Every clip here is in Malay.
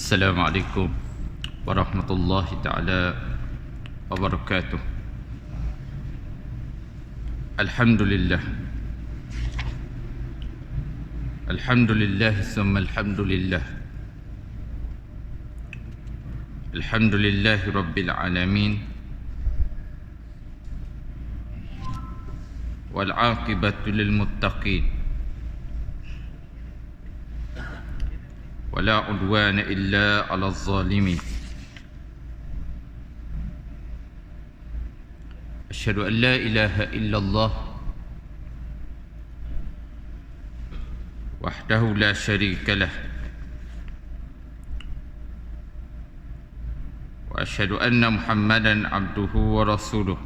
Assalamualaikum warahmatullahi ta'ala wabarakatuh. Alhamdulillah. Alhamdulillah summa alhamdulillah. Alhamdulillahi rabbil alamin. Wal aqibatu lil muttaqin. ولا عدوان إلا على الظالمين. أشهد أن لا إله إلا الله وحده لا شريك له، وأشهد أن محمدا عبده ورسوله.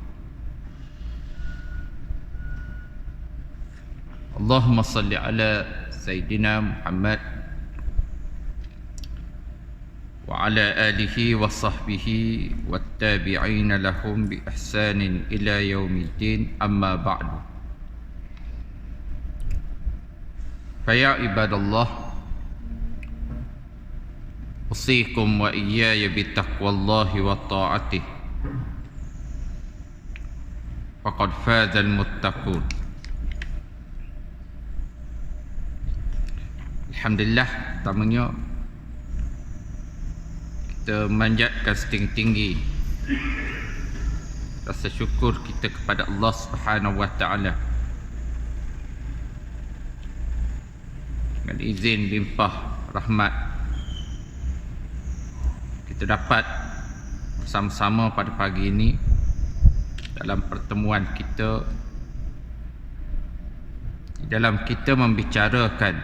اللهم صل على سيدنا محمد وعلى آله وصحبه والتابعين لهم بإحسان إلى يوم الدين. أما بعد، فيا عباد الله، أوصيكم وإياي بتقوى الله وطاعته، فقد فاز المتقون. Alhamdulillah, pertamanya kita manjatkan setinggi-tinggi rasa syukur kita kepada Allah Subhanahu wa taala dengan izin limpah rahmat kita dapat bersama-sama pada pagi ini dalam pertemuan kita, dalam kita membicarakan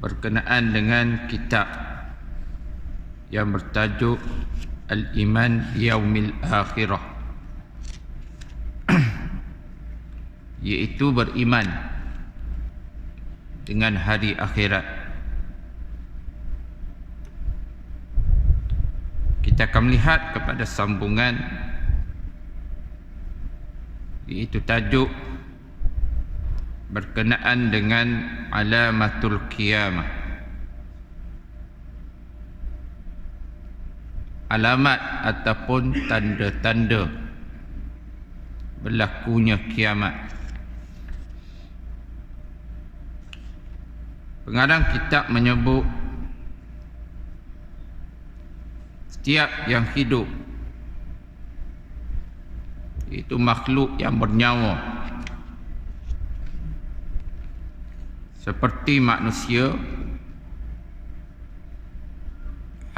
berkenaan dengan kitab yang bertajuk Al-Iman Yaumil Akhirah, iaitu beriman dengan hari akhirat. Kita akan melihat kepada sambungan, iaitu tajuk berkenaan dengan alamatul qiyamah, alamat ataupun tanda-tanda berlakunya kiamat. Pengarang kitab menyebut setiap yang hidup, itu makhluk yang bernyawa seperti manusia,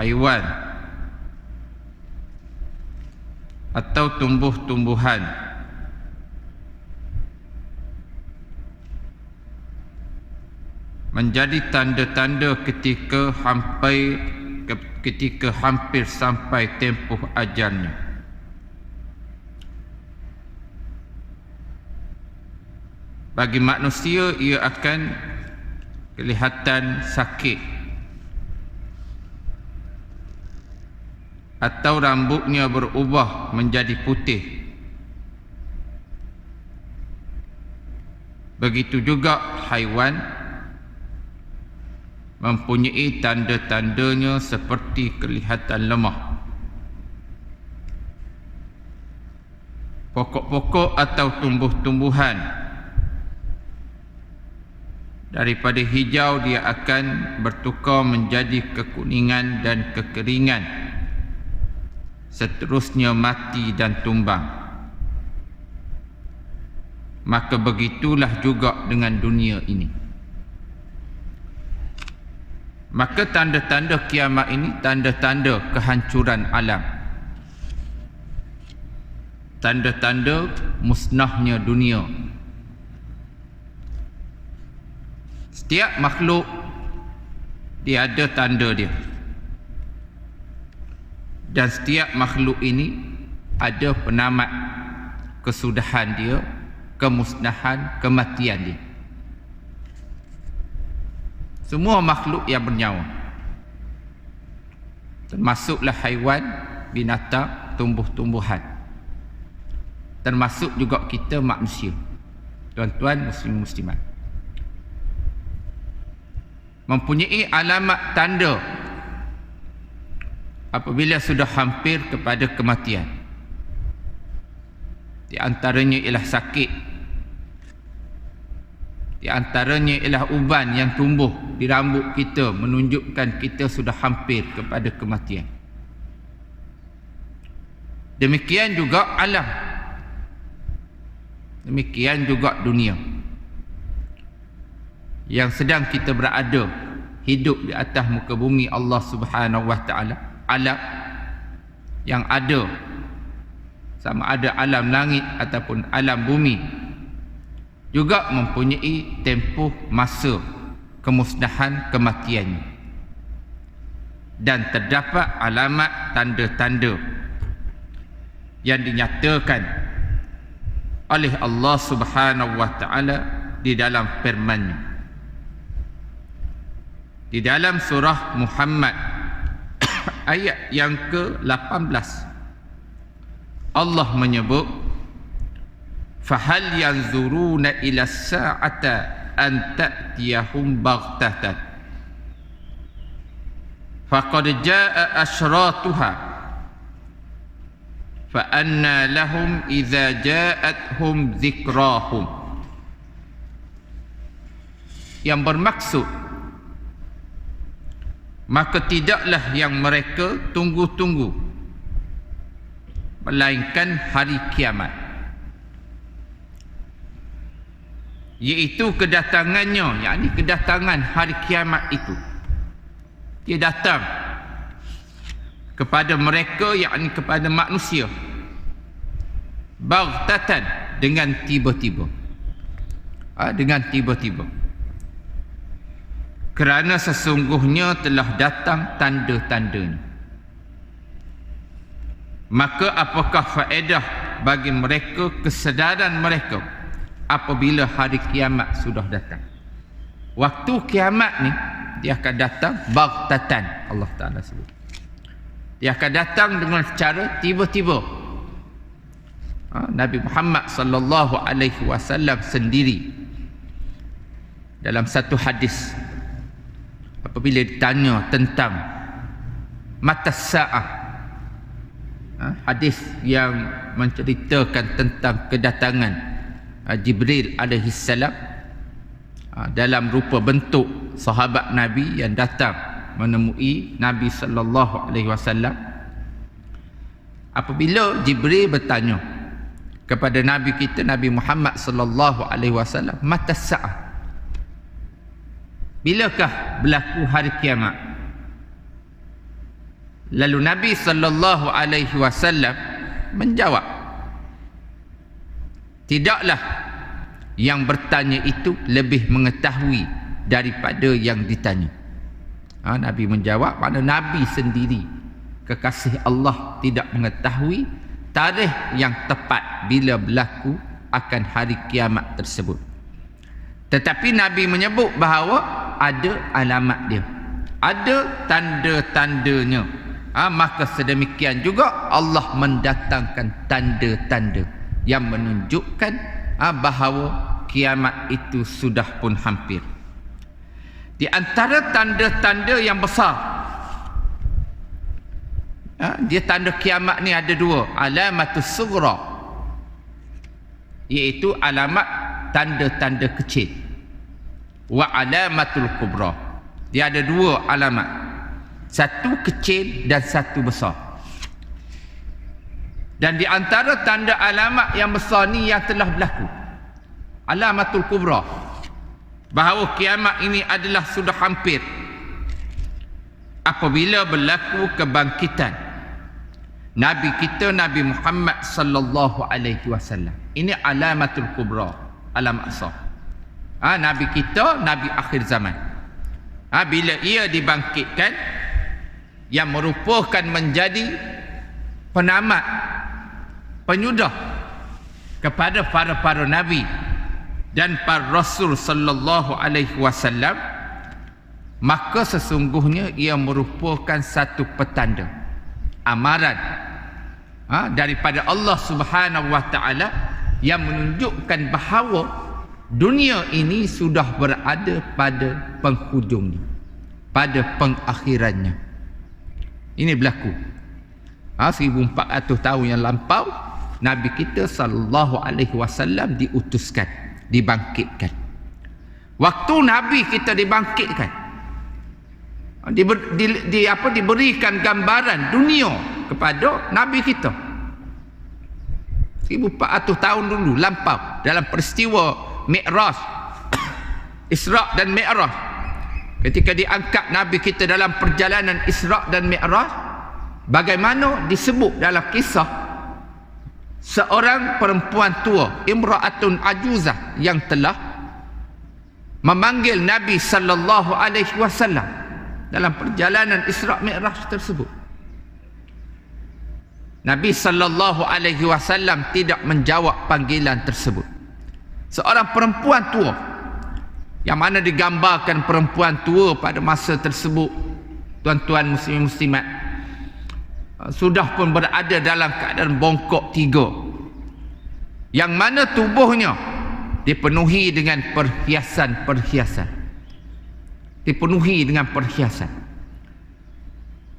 haiwan atau tumbuh-tumbuhan, menjadi tanda-tanda ketika hampir sampai tempoh ajalnya. Bagi manusia, ia akan kelihatan sakit atau rambutnya berubah menjadi putih. Begitu juga haiwan mempunyai tanda-tandanya seperti kelihatan lemah. Pokok-pokok atau tumbuh-tumbuhan, daripada hijau dia akan bertukar menjadi kekuningan dan kekeringan, seterusnya mati dan tumbang. Maka begitulah juga dengan dunia ini. Maka tanda-tanda kiamat ini tanda-tanda kehancuran alam, tanda-tanda musnahnya dunia. Setiap makhluk dia ada tanda dia, dan setiap makhluk ini ada penamat kesudahan dia, kemusnahan, kematian dia. Semua makhluk yang bernyawa, termasuklah haiwan, binatang, tumbuh-tumbuhan, termasuk juga kita manusia. Tuan-tuan muslim muslimat, mempunyai alamat tanda apabila sudah hampir kepada kematian. Di antaranya ialah sakit, di antaranya ialah uban yang tumbuh di rambut kita menunjukkan kita sudah hampir kepada kematian. Demikian juga alam, demikian juga dunia yang sedang kita berada, hidup di atas muka bumi Allah Subhanahu wa taala. Alam yang ada, sama ada alam langit ataupun alam bumi, juga mempunyai tempoh masa kemusnahan kematiannya, dan terdapat alamat tanda-tanda yang dinyatakan oleh Allah Subhanahu wa taala di dalam firman-Nya. Di dalam surah Muhammad ayat yang ke-18 Allah menyebut, fahal yanzuruna ila sa'ata an ta'tiyahum baghtatan faqad jaa'a asyratuha fa anna lahum idza ja'athum dzikrahum. Yang bermaksud, maka tidaklah yang mereka tunggu-tunggu melainkan hari kiamat, iaitu kedatangannya, yakni kedatangan hari kiamat itu. Dia datang kepada mereka, yakni kepada manusia, baghtatan, dengan tiba-tiba, dengan tiba-tiba. Kerana sesungguhnya telah datang tanda-tandanya. Maka apakah faedah bagi mereka kesedaran mereka apabila hari kiamat sudah datang? Waktu kiamat ni dia akan datang baghtatan, Allah Ta'ala sebut. Dia akan datang dengan cara tiba-tiba. Nabi Muhammad sallallahu alaihi wasallam sendiri dalam satu hadis, apabila ditanya tentang mata sa'ah, hadis yang menceritakan tentang kedatangan Jibril alaihi salam dalam rupa bentuk sahabat Nabi yang datang menemui Nabi sallallahu alaihi wasallam. Apabila Jibril bertanya kepada Nabi kita, Nabi Muhammad sallallahu alaihi wasallam, mata sa'ah, bilakah berlaku hari kiamat? Lalu Nabi sallallahu alaihi wasallam menjawab, tidaklah yang bertanya itu lebih mengetahui daripada yang ditanya. Nabi menjawab, mana Nabi sendiri, kekasih Allah, tidak mengetahui tarikh yang tepat bila berlaku akan hari kiamat tersebut. Tetapi Nabi menyebut bahawa ada alamat dia, ada tanda-tandanya. Maka sedemikian juga Allah mendatangkan tanda-tanda yang menunjukkan bahawa kiamat itu sudah pun hampir. Di antara tanda-tanda yang besar, dia tanda kiamat ni ada dua, alamatus sughra, iaitu alamat tanda-tanda kecil, wa alamatul kubra. Dia ada dua alamat, satu kecil dan satu besar. Dan di antara tanda alamat yang besar ni yang telah berlaku, alamatul kubra, bahawa kiamat ini adalah sudah hampir, apabila berlaku kebangkitan Nabi kita, Nabi Muhammad sallallahu alaihi wasallam. Ini alamatul kubra, alamat besar. Nabi kita, Nabi akhir zaman. Bila ia dibangkitkan, yang merupakan menjadi penamat, penyudah kepada para nabi dan para rasul sallallahu alaihi wasallam, maka sesungguhnya ia merupakan satu petanda, amaran daripada Allah Subhanahu wa taala yang menunjukkan bahawa dunia ini sudah berada pada penghujungnya. pada pengakhirannya. Ini berlaku 1400 tahun yang lampau. Nabi kita sallallahu alaihi wasallam diutuskan, dibangkitkan. Waktu Nabi kita dibangkitkan, diberikan gambaran dunia kepada Nabi kita 1400 tahun dulu lampau, dalam peristiwa Mi'raj, Isra' dan Mi'raj. Ketika diangkat Nabi kita dalam perjalanan Isra' dan Mi'raj, bagaimana disebut dalam kisah seorang perempuan tua, imra'atun ajuzah, yang telah memanggil Nabi sallallahu alaihi wasallam dalam perjalanan Isra' Mi'raj tersebut. Nabi sallallahu alaihi wasallam tidak menjawab panggilan tersebut. Seorang perempuan tua, yang mana digambarkan perempuan tua pada masa tersebut, tuan-tuan muslimin muslimat, sudah pun berada dalam keadaan bongkok 3, yang mana tubuhnya dipenuhi dengan perhiasan-perhiasan. Dipenuhi dengan perhiasan.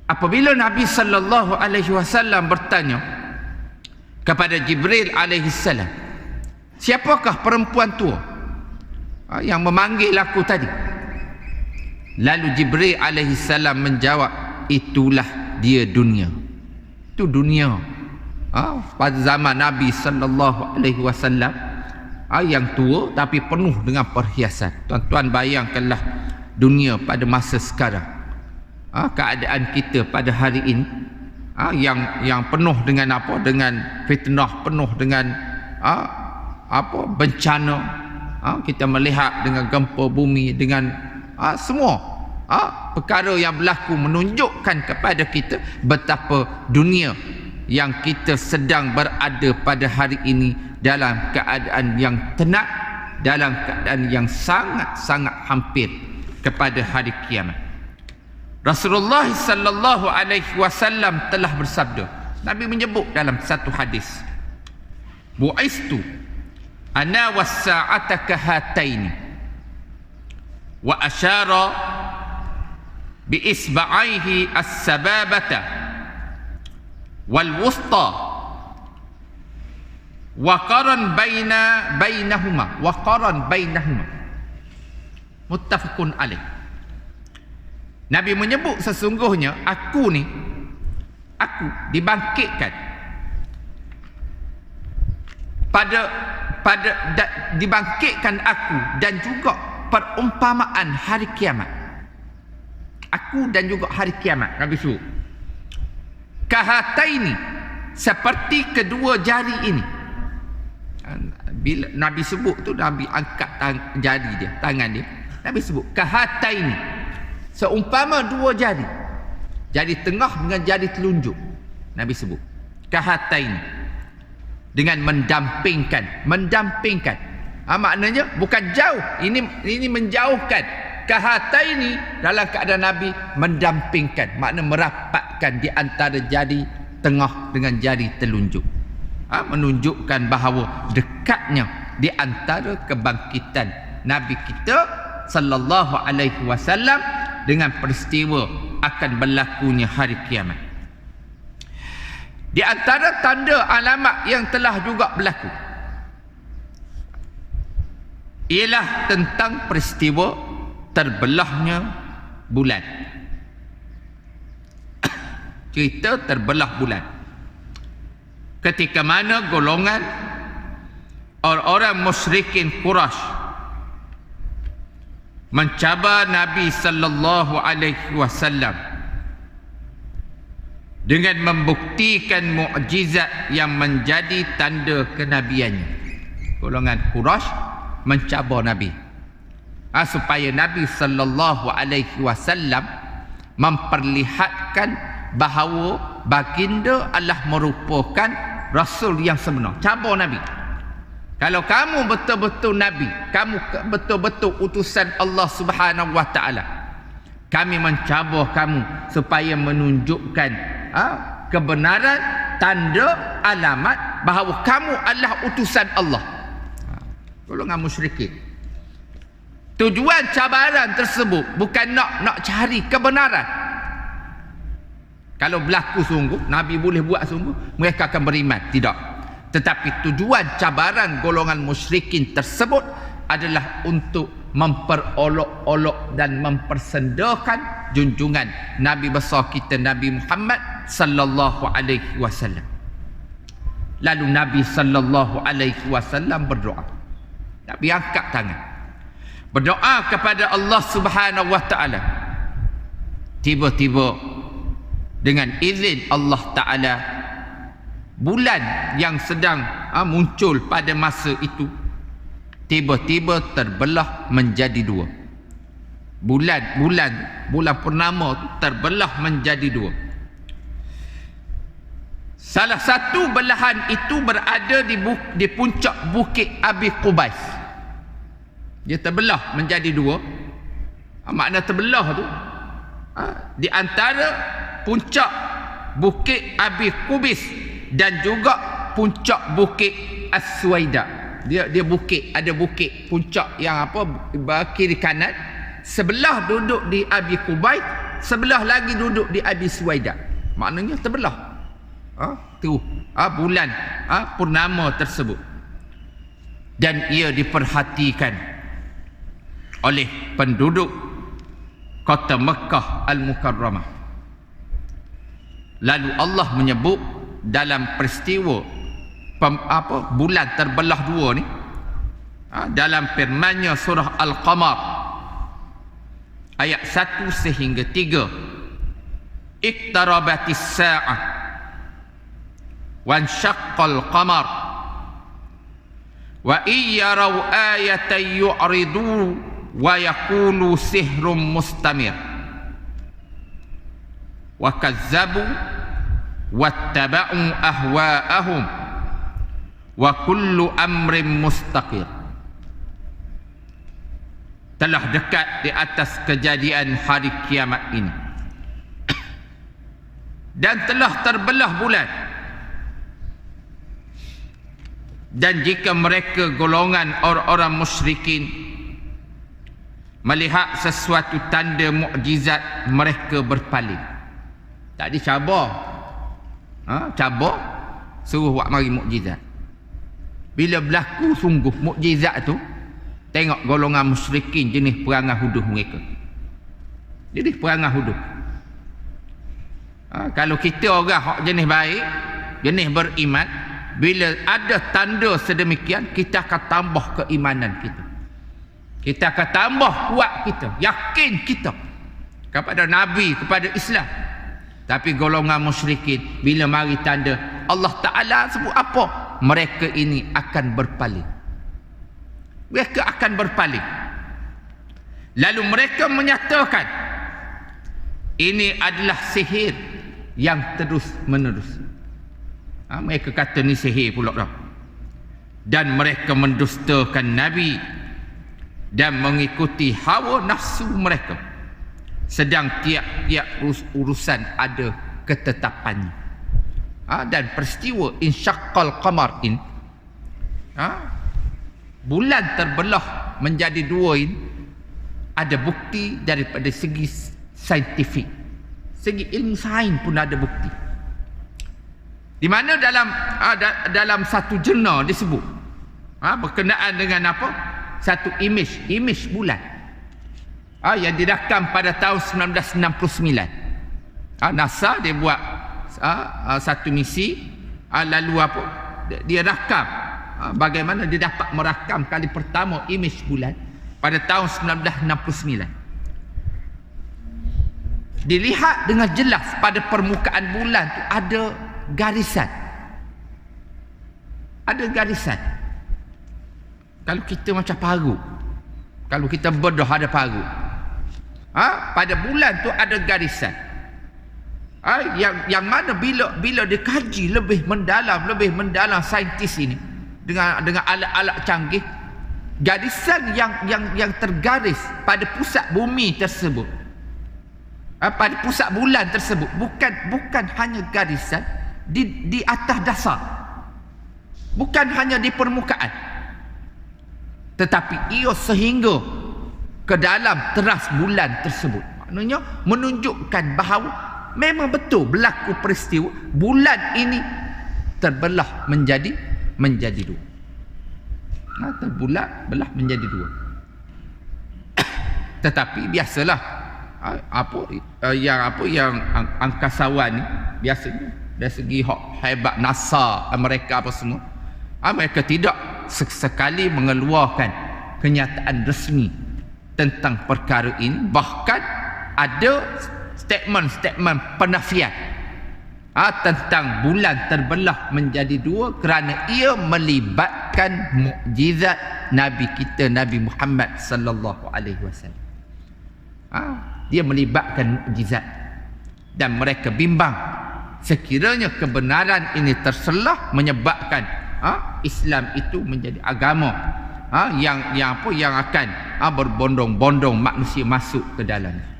Apabila Nabi sallallahu alaihi wasallam bertanya kepada Jibril alaihi salam, siapakah perempuan tua yang memanggil aku tadi? Lalu Jibril alaihi salam menjawab, itulah dia dunia. Itu dunia. Pada zaman Nabi sallallahu alaihi wasallam, yang tua tapi penuh dengan perhiasan. Tuan-tuan bayangkanlah dunia pada masa sekarang. Keadaan kita pada hari ini, yang penuh dengan apa? Dengan fitnah, penuh dengan bencana. Kita melihat dengan gempa bumi, dengan semua perkara yang berlaku menunjukkan kepada kita betapa dunia yang kita sedang berada pada hari ini dalam keadaan yang tenang, dalam keadaan yang sangat-sangat hampir kepada hari kiamat. Rasulullah sallallahu alaihi wasallam telah bersabda, Nabi menyebut dalam satu hadis, bu'istu ana was-sa'ata kahataini, wa asyara bi isba'aihi as-sababata wal wusta wa qaran bainahuma muttafaqun alaih. Nabi menyebut sesungguhnya aku dibangkitkan dibangkitkan aku dan juga perumpamaan hari kiamat. Aku dan juga hari kiamat. Nabi sebut kahataini, seperti kedua jari ini. Bila Nabi sebut tu, Nabi angkat jari dia, tangan dia. Nabi sebut kahataini, seumpama dua jari, jari tengah dengan jari telunjuk. Nabi sebut kahataini, dengan mendampingkan. Maknanya bukan jauh, ini menjauhkan. Kahataini dalam keadaan Nabi mendampingkan, makna merapatkan di antara jari tengah dengan jari telunjuk. Menunjukkan bahawa dekatnya di antara kebangkitan Nabi kita sallallahu alaihi wasallam dengan peristiwa akan berlakunya hari kiamat. Di antara tanda alamat yang telah juga berlaku ialah tentang peristiwa terbelahnya bulan. Cerita terbelah bulan, ketika mana golongan orang-orang musyrikin Quraisy mencabar Nabi sallallahu alaihi wasallam dengan membuktikan mukjizat yang menjadi tanda kenabiannya. Golongan Quraisy mencabar Nabi supaya Nabi sallallahu alaihi wasallam memperlihatkan bahawa baginda adalah merupakan rasul yang sebenar. Cabar Nabi, kalau kamu betul-betul Nabi, kamu betul-betul utusan Allah Subhanahu wa taala, kami mencabar kamu supaya menunjukkan kebenaran, tanda, alamat bahawa kamu adalah utusan Allah. Golongan musyrikin. Tujuan cabaran tersebut bukan nak cari kebenaran. Kalau berlaku sungguh, Nabi boleh buat sungguh, mereka akan beriman. Tidak. Tetapi tujuan cabaran golongan musyrikin tersebut adalah untuk memperolok-olok dan mempersendakan junjungan Nabi besar kita Nabi Muhammad sallallahu alaihi wasallam. Lalu Nabi sallallahu alaihi wasallam berdoa. Nabi angkat tangan, berdoa kepada Allah Subhanahu wa taala. Tiba-tiba dengan izin Allah taala, bulan yang sedang muncul pada masa itu tiba-tiba terbelah menjadi dua. Bulan purnama itu terbelah menjadi dua. Salah satu belahan itu berada di puncak bukit Abi Qubais. Dia terbelah menjadi dua. Makna terbelah tu di antara puncak bukit Abi Qubais dan juga puncak bukit As-Suwaida. Dia bukit, ada bukit puncak yang kiri kanan. Sebelah duduk di Abi Qubais, sebelah lagi duduk di Abi Suwaida. Maknanya terbelah. Bulan purnama tersebut. Dan ia diperhatikan oleh penduduk kota Mekah Al-Mukarramah. Lalu Allah menyebut dalam peristiwa bulan terbelah dua ni, dalam firman-Nya surah Al-Qamar ayat 1 sehingga 3, iqtarabatis sa'ah wanshaqqal qamar wa iyyaraw ayatan yu'ridu wa yaqulu sihrun mustamir wa kazzabu wattaba'u ahwa'ahum wa kullu amrin mustaqir. Telah dekat di atas kejadian hari kiamat ini dan telah terbelah bulan. Dan jika mereka golongan orang-orang musyrikin melihat sesuatu tanda mukjizat, mereka berpaling. Tak dicabar. Cabar, suruh buat mari mukjizat. Bila berlaku sungguh mukjizat tu, tengok golongan musyrikin jenis perangai huduh mereka. Jenis perangai huduh. Kalau kita orang jenis baik, jenis beriman, bila ada tanda sedemikian, kita akan tambah keimanan kita. Kita akan tambah kuat kita, yakin kita kepada Nabi, kepada Islam. Tapi golongan musyrikin, bila mari tanda, Allah Ta'ala sebut apa? Mereka ini akan berpaling. Mereka akan berpaling. Lalu mereka menyatakan, ini adalah sihir yang terus menerus. Mereka kata ni sihir pula dah. Dan mereka mendustakan Nabi dan mengikuti hawa nafsu mereka, sedang tiap-tiap urusan ada ketetapannya. Dan peristiwa insyaqqal qamar ini, bulan terbelah menjadi dua ini, ada bukti daripada segi saintifik, segi ilmu sains pun ada bukti. Di mana dalam satu jurnal disebut berkenaan dengan apa? Satu imej bulan yang dirakam pada tahun 1969. NASA dia buat satu misi, lalu apa? Dia rakam bagaimana dia dapat merakam kali pertama imej bulan pada tahun 1969. Dilihat dengan jelas pada permukaan bulan tu ada garisan. Ada garisan. Kalau kita macam paru, kalau kita bedah ada paru. Pada bulan tu ada garisan. Yang mana bila dikaji lebih mendalam saintis ini dengan alat-alat canggih, garisan yang tergaris pada pusat bumi tersebut, pada pusat bulan tersebut, bukan hanya garisan di atas dasar, bukan hanya di permukaan, tetapi ia sehingga ke dalam teras bulan tersebut. Maknanya menunjukkan bahawa memang betul berlaku peristiwa bulan ini terbelah menjadi dua. Terbelah menjadi dua. Tetapi biasalah yang angkasawan ni biasanya dari segi hebat NASA Amerika apa semua, mereka tidak sekali mengeluarkan kenyataan resmi tentang perkara ini. Bahkan ada statement penafian tentang bulan terbelah menjadi dua kerana ia melibatkan mukjizat Nabi kita Nabi Muhammad sallallahu alaihi wasallam. Dia melibatkan mukjizat dan mereka bimbang sekiranya kebenaran ini terselah menyebabkan Islam itu menjadi agama yang akan berbondong-bondong manusia masuk ke dalamnya.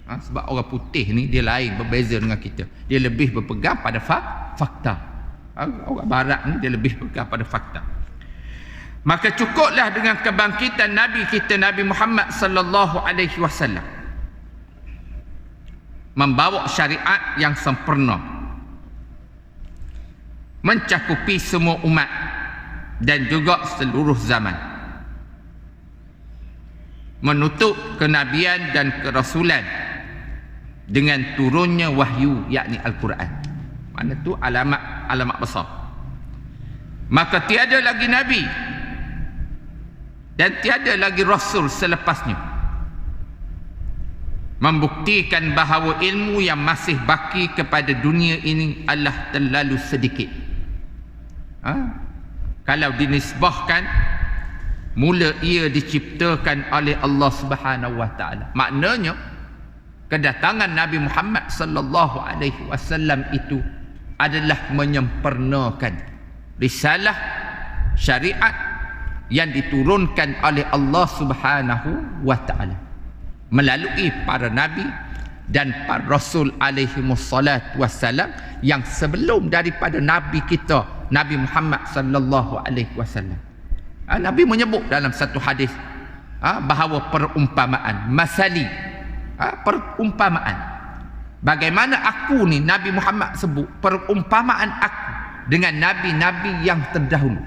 Sebab orang putih ni dia lain, berbeza dengan kita. Dia lebih berpegang pada fakta. Orang barat ni dia lebih berpegang pada fakta. Maka cukuplah dengan kebangkitan Nabi kita Nabi Muhammad sallallahu alaihi wasallam membawa syariat yang sempurna, mencakupi semua umat dan juga seluruh zaman, menutup kenabian dan kerasulan dengan turunnya wahyu, yakni Al-Quran. Mana tu alamat besar. Maka tiada lagi nabi dan tiada lagi rasul selepasnya, membuktikan bahawa ilmu yang masih baki kepada dunia ini adalah terlalu sedikit. Kalau dinisbahkan mula ia diciptakan oleh Allah Subhanahu wa taala, maknanya kedatangan Nabi Muhammad sallallahu alaihi wasallam itu adalah menyempurnakan risalah syariat yang diturunkan oleh Allah Subhanahu wa taala melalui para nabi dan para rasul alaihi wassalatu wassalam yang sebelum daripada nabi kita Nabi Muhammad sallallahu alaihi wasallam. Nabi menyebut dalam satu hadis bahawa perumpamaan masali, perumpamaan bagaimana aku ni Nabi Muhammad sebut perumpamaan aku dengan nabi-nabi yang terdahulu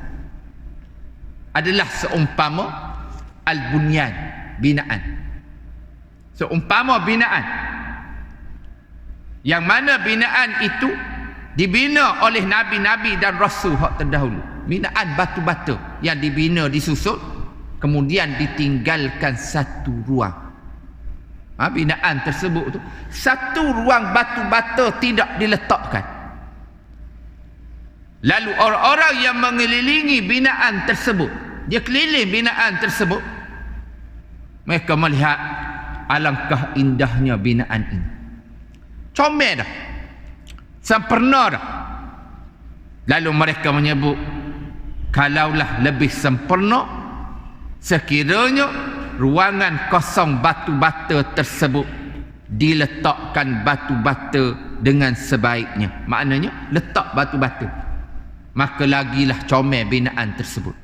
adalah seumpama al-bunyan, binaan. Seumpama binaan yang mana binaan itu dibina oleh nabi-nabi dan rasul hak terdahulu. Binaan batu-batu yang dibina, disusun, kemudian ditinggalkan satu ruang. Binaan tersebut tu satu ruang batu-batu tidak diletakkan. Lalu orang-orang yang mengelilingi binaan tersebut, dia keliling binaan tersebut, mereka melihat alangkah indahnya binaan ini. Comel dah, sempurna dah. Lalu mereka menyebut, kalaulah lebih sempurna sekiranya ruangan kosong batu-bata tersebut diletakkan batu-bata dengan sebaiknya. Maknanya letak batu-bata, maka lagilah comel binaan tersebut.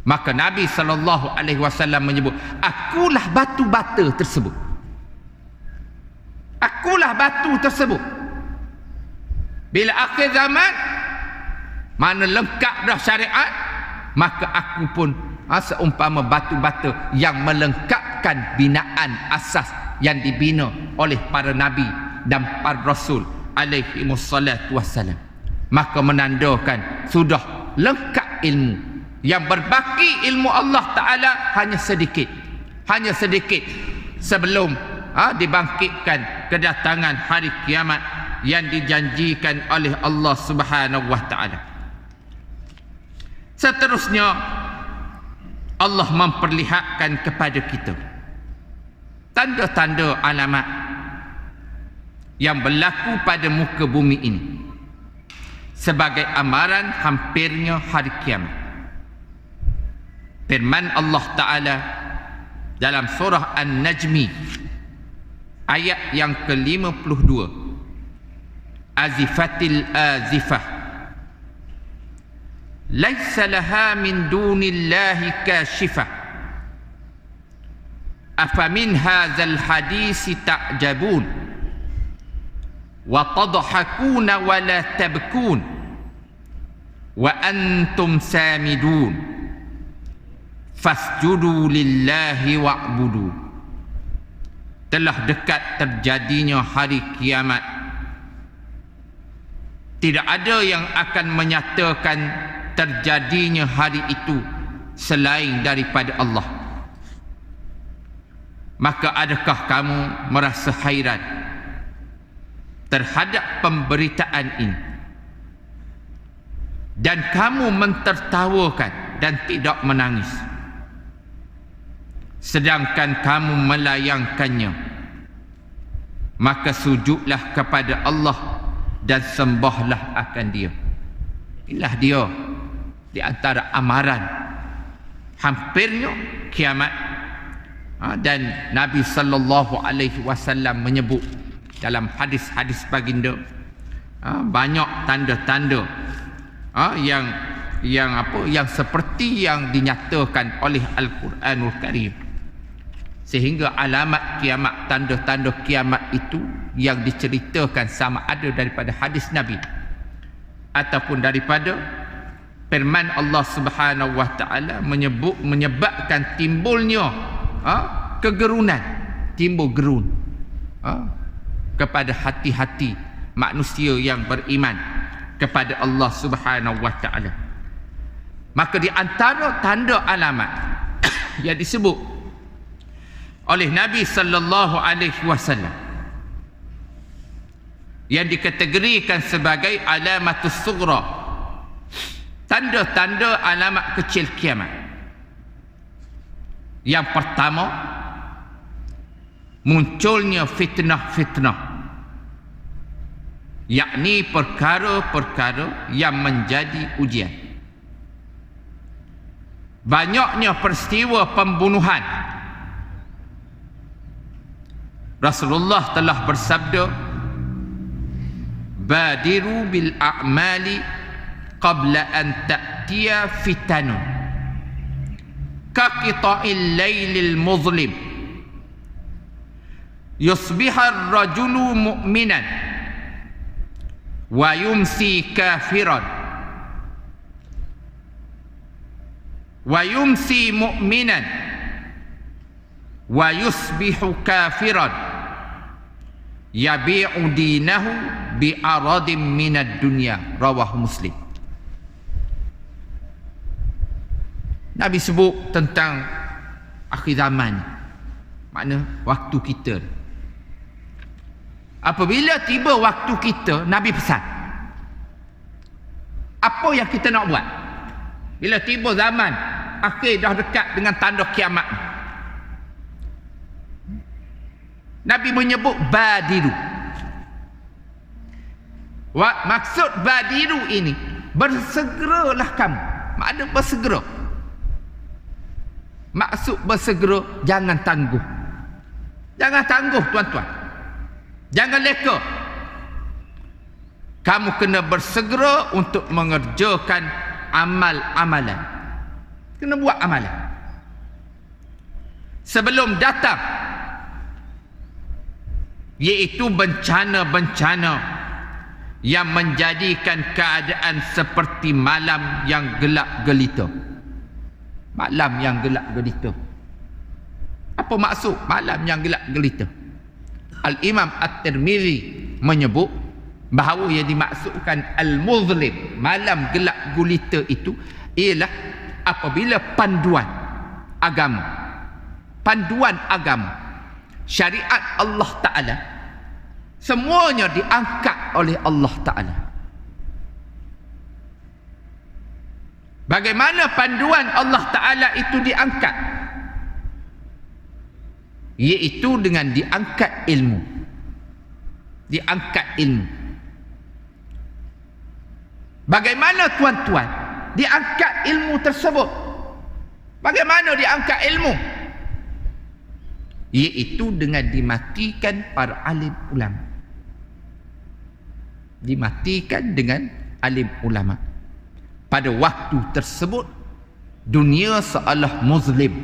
Maka Nabi SAW menyebut, akulah batu-bata tersebut. Akulah batu tersebut. Bila akhir zaman, mana lengkap dah syariat, maka aku pun seumpama batu-bata yang melengkapkan binaan asas yang dibina oleh para nabi dan para rasul alaihi wassalatu wassalam. Maka menandakan sudah lengkap ilmu. Yang berbaki ilmu Allah Ta'ala hanya sedikit sebelum dibangkitkan kedatangan hari kiamat yang dijanjikan oleh Allah Subhanahu wa Ta'ala. Seterusnya Allah memperlihatkan kepada kita tanda-tanda alamat yang berlaku pada muka bumi ini sebagai amaran hampirnya hari kiamat. Firman Allah Ta'ala dalam surah An-Najmi ayat yang ke-52, azifatil azifah laisa laha min dunillahi kashifah afamin hadzal hadisi ta'jabun wa tadhakuna wa la tabkun wa antum samidun fasjudu lillahi wa'budu. Telah dekat terjadinya hari kiamat. Tidak ada yang akan menyatakan terjadinya hari itu selain daripada Allah. Maka adakah kamu merasa hairan terhadap pemberitaan ini, dan kamu mentertawakan dan tidak menangis, sedangkan kamu melayangkannya? Maka sujudlah kepada Allah dan sembahlah akan Dia. Inilah dia di antara amaran hampirnya kiamat. Dan Nabi sallallahu alaihi wasallam menyebut dalam hadis-hadis baginda banyak tanda-tanda yang seperti yang dinyatakan oleh Al-Quranul Karim, sehingga alamat kiamat, tanda-tanda kiamat itu yang diceritakan sama ada daripada hadis Nabi ataupun daripada firman Allah Subhanahu wa taala menyebabkan timbulnya kegerunan, timbul gerun kepada hati-hati manusia yang beriman kepada Allah Subhanahu wa taala. Maka di antara tanda alamat yang disebut oleh Nabi sallallahu alaihi wasallam yang dikategorikan sebagai alamatus sughra, tanda-tanda alamat kecil kiamat. Yang pertama, munculnya fitnah-fitnah, yakni perkara-perkara yang menjadi ujian. Banyaknya peristiwa pembunuhan. Rasulullah telah bersabda, badiru bil a'mali qabla an ta'tiya fitanun kaqita'il laylil muzlim yusbihar rajulu mu'minan wa yumsi kafiran wa yumsi mu'minan wa yusbihu kafiran yabi'u dinahu bi'aradim minad dunya. Rawahu Muslim. Nabi sebut tentang akhir zaman, makna waktu kita. Apabila tiba waktu kita, Nabi pesan apa yang kita nak buat bila tiba zaman akhir, dah dekat dengan tanda kiamat. Nabi menyebut badiru. Maksud badiru ini, bersegeralah kamu. Makna bersegera. Maksud bersegera, jangan tangguh. Jangan tangguh tuan-tuan. Jangan leka. Kamu kena bersegera untuk mengerjakan amal-amalan. Kena buat amalan sebelum datang, iaitu bencana-bencana yang menjadikan keadaan seperti malam yang gelap gelita. Malam yang gelap gelita. Apa maksud malam yang gelap gelita? Al-Imam At-Tirmizi menyebut bahawa yang dimaksudkan al-muzlim, malam gelap gulita itu, ialah apabila panduan agama, syariat Allah Ta'ala, semuanya diangkat oleh Allah Ta'ala. Bagaimana panduan Allah Ta'ala itu diangkat? Iaitu dengan diangkat ilmu. Diangkat ilmu. Bagaimana tuan-tuan diangkat ilmu tersebut? Bagaimana diangkat ilmu? Iaitu dengan dimatikan para alim ulama. Dimatikan dengan alim ulama. Pada waktu tersebut dunia seolah muslim,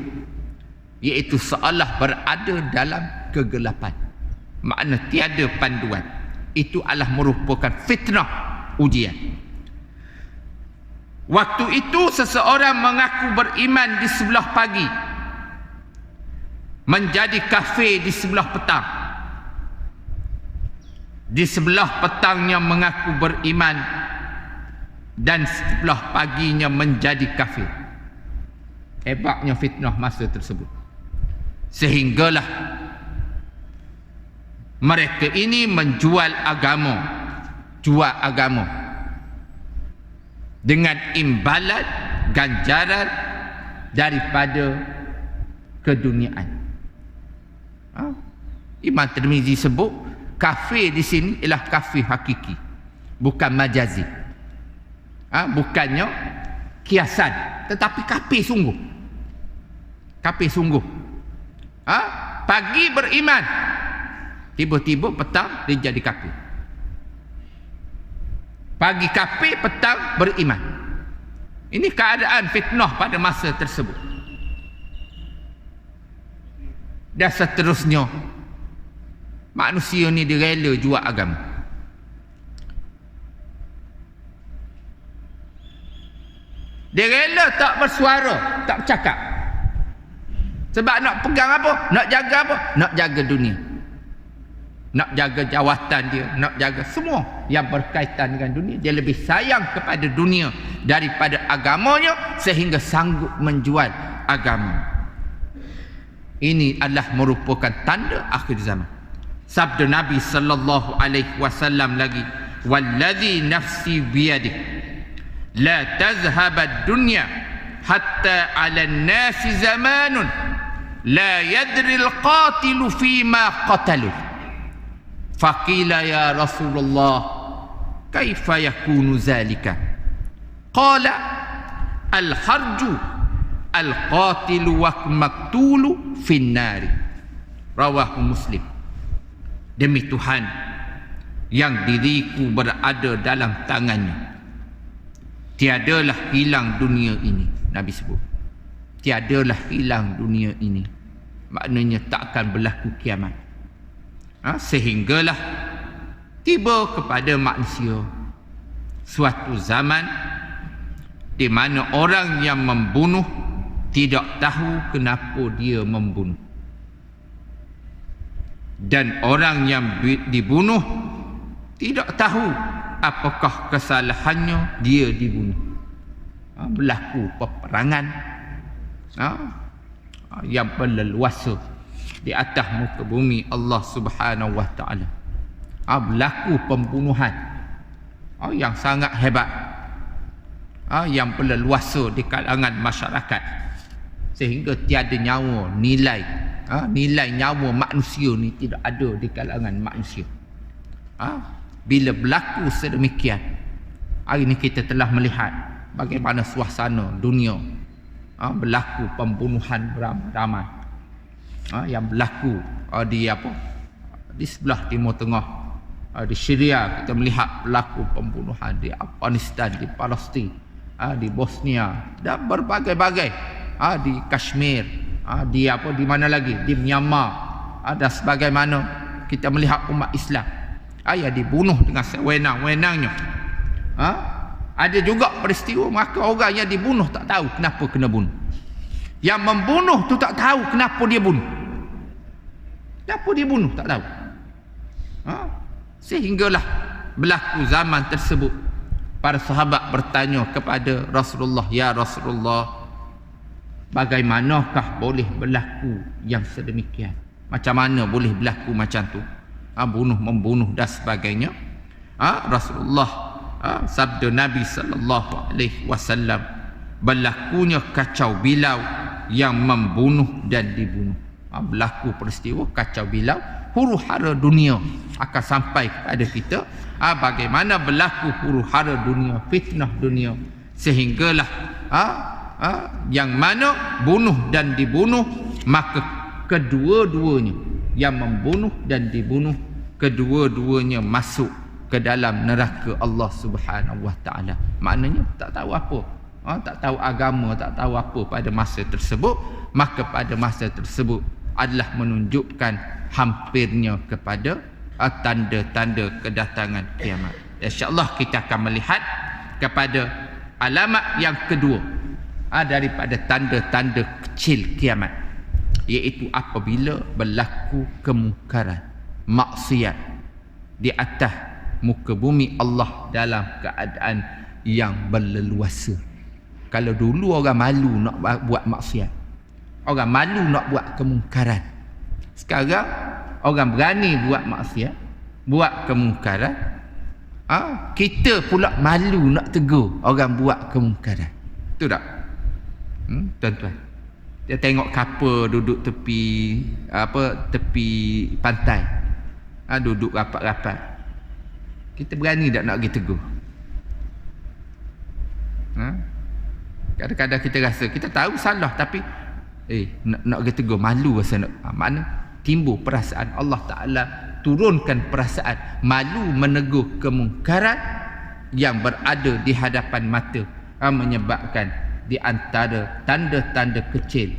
iaitu seolah berada dalam kegelapan. Makna tiada panduan. Itu adalah merupakan fitnah ujian. Waktu itu seseorang mengaku beriman di sebelah pagi, menjadi kafir di sebelah petang. Di sebelah petangnya mengaku beriman, dan sebelah paginya menjadi kafir. Hebatnya fitnah masa tersebut. Sehinggalah mereka ini menjual agama, jual agama dengan imbalan ganjaran daripada keduniaan. Imam Tirmizi sebut kafir di sini ialah kafir hakiki, bukan majazi. Bukannya kiasan, tetapi kafir sungguh. Kafir sungguh. Pagi beriman, tiba-tiba petang dia jadi kafir. Pagi kafir, petang beriman. Ini keadaan fitnah pada masa tersebut. Dan seterusnya, manusia ni dia rela jual agama. Dia rela tak bersuara, tak bercakap. Sebab nak pegang apa? Nak jaga apa? Nak jaga dunia. Nak jaga jawatan dia, nak jaga semua yang berkaitan dengan dunia. Dia lebih sayang kepada dunia daripada agamanya, sehingga sanggup menjual agama. Ini adalah merupakan tanda akhir zaman. Sabda Nabi sallallahu alaihi wasallam lagi, wallazi nafsi biyadihi la tazhab ad-dunya hatta 'ala an-nasi zamanun la yadri al-qatil fima qatalu. Faqila ya Rasulullah kaifa yakunu zalika? Qala al-harju al-qatilu wa maktulu finnari. Rawahu Muslim. Demi Tuhan yang diriku berada dalam tangannya, tiadalah hilang dunia ini. Nabi sebut tiadalah hilang dunia ini, maknanya tak akan berlaku kiamat. Sehinggalah tiba kepada manusia suatu zaman di mana orang yang membunuh tidak tahu kenapa dia membunuh, dan orang yang dibunuh tidak tahu apakah kesalahannya dia dibunuh. Berlaku peperangan yang berleluasa di atas muka bumi Allah Subhanahu wa taala. Berlaku pembunuhan yang sangat hebat, yang berleluasa di kalangan masyarakat, sehingga tiada nyawa, nilai nyawa manusia ni tidak ada di kalangan manusia. Bila berlaku sedemikian, hari ini kita telah melihat bagaimana suasana dunia. Berlaku pembunuhan beramai-ramai yang berlaku di sebelah Timur Tengah, di Syria kita melihat berlaku pembunuhan, di Afghanistan, di Palestin, di Bosnia dan berbagai-bagai, di Kashmir, di mana lagi, di Myanmar, dan sebagaimana kita melihat umat Islam yang dibunuh dengan sewenang-wenangnya. Ada juga peristiwa maka orang yang dibunuh tak tahu kenapa kena bunuh. Yang membunuh tu tak tahu kenapa dia bunuh. Kenapa dia bunuh tak tahu. Sehinggalah berlaku zaman tersebut, para sahabat bertanya kepada Rasulullah, ya Rasulullah, bagaimanakah boleh berlaku yang sedemikian? Macam mana boleh berlaku macam tu? Bunuh-membunuh dan sebagainya. Rasulullah, sabda Nabi sallallahu alaihi wasallam, berlakunya kacau bilau yang membunuh dan dibunuh. Berlaku peristiwa kacau bilau, huru-hara dunia akan sampai kepada kita. Bagaimana berlaku huru-hara dunia, fitnah dunia, sehinggalah yang mana bunuh dan dibunuh, maka kedua-duanya, yang membunuh dan dibunuh, kedua-duanya masuk ke dalam neraka Allah Subhanahu wa taala. Maknanya tak tahu apa tak tahu agama, tak tahu apa pada masa tersebut, maka pada masa tersebut adalah menunjukkan hampirnya kepada tanda-tanda kedatangan kiamat. InsyaAllah kita akan melihat kepada alamat yang kedua daripada tanda-tanda kecil kiamat, iaitu apabila berlaku kemungkaran, maksiat di atas muka bumi Allah dalam keadaan yang berleluasa. Kalau dulu orang malu nak buat maksiat, orang malu nak buat kemungkaran. Sekarang orang berani buat maksiat, buat kemungkaran. Kita pula malu nak tegur orang buat kemungkaran. Betul tak? Tuan-tuan, dia tengok kapal duduk tepi tepi pantai, duduk rapat-rapat, kita berani tak nak pergi tegur? Kadang-kadang kita rasa kita tahu salah, tapi nak pergi tegur, malu rasa nak. Mana timbul perasaan, Allah Ta'ala turunkan perasaan malu menegur kemungkaran yang berada di hadapan mata, menyebabkan di antara tanda-tanda kecil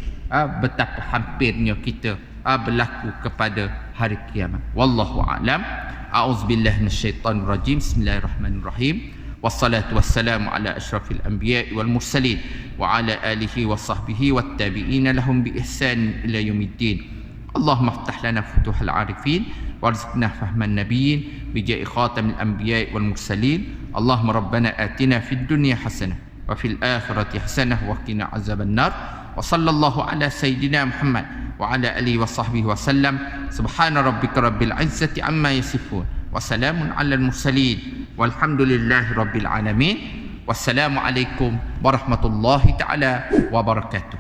betapa hampirnya kita berlaku kepada hari kiamat. Wallahu a'lam. A'udzubillahi minasyaitonir rajim. Bismillahirrahmanirrahim. Wassalatu wassalamu ala asyrafil anbiya'i wal mursalin wa ala alihi wa sahbihi wat tabi'ina lahum bi ihsan ila yaumiddin. Allahumma iftah lana futuhal arifin warzuqna fahman nabiyyin bijai khatamil anbiya'i wal mursalin. Allahumma rabbana atina fid dunya hasanah wa fil akhirati hasanah wa qina azaban nar. Wa sallallahu ala sayyidina Muhammad wa ala alihi wa sahbihi wa sallam. Subhana rabbika rabbil izzati amma yasifun wa salamun alal mursalin walhamdulillahi rabbil alamin. Wassalamu alaikum warahmatullahi ta'ala wabarakatuh.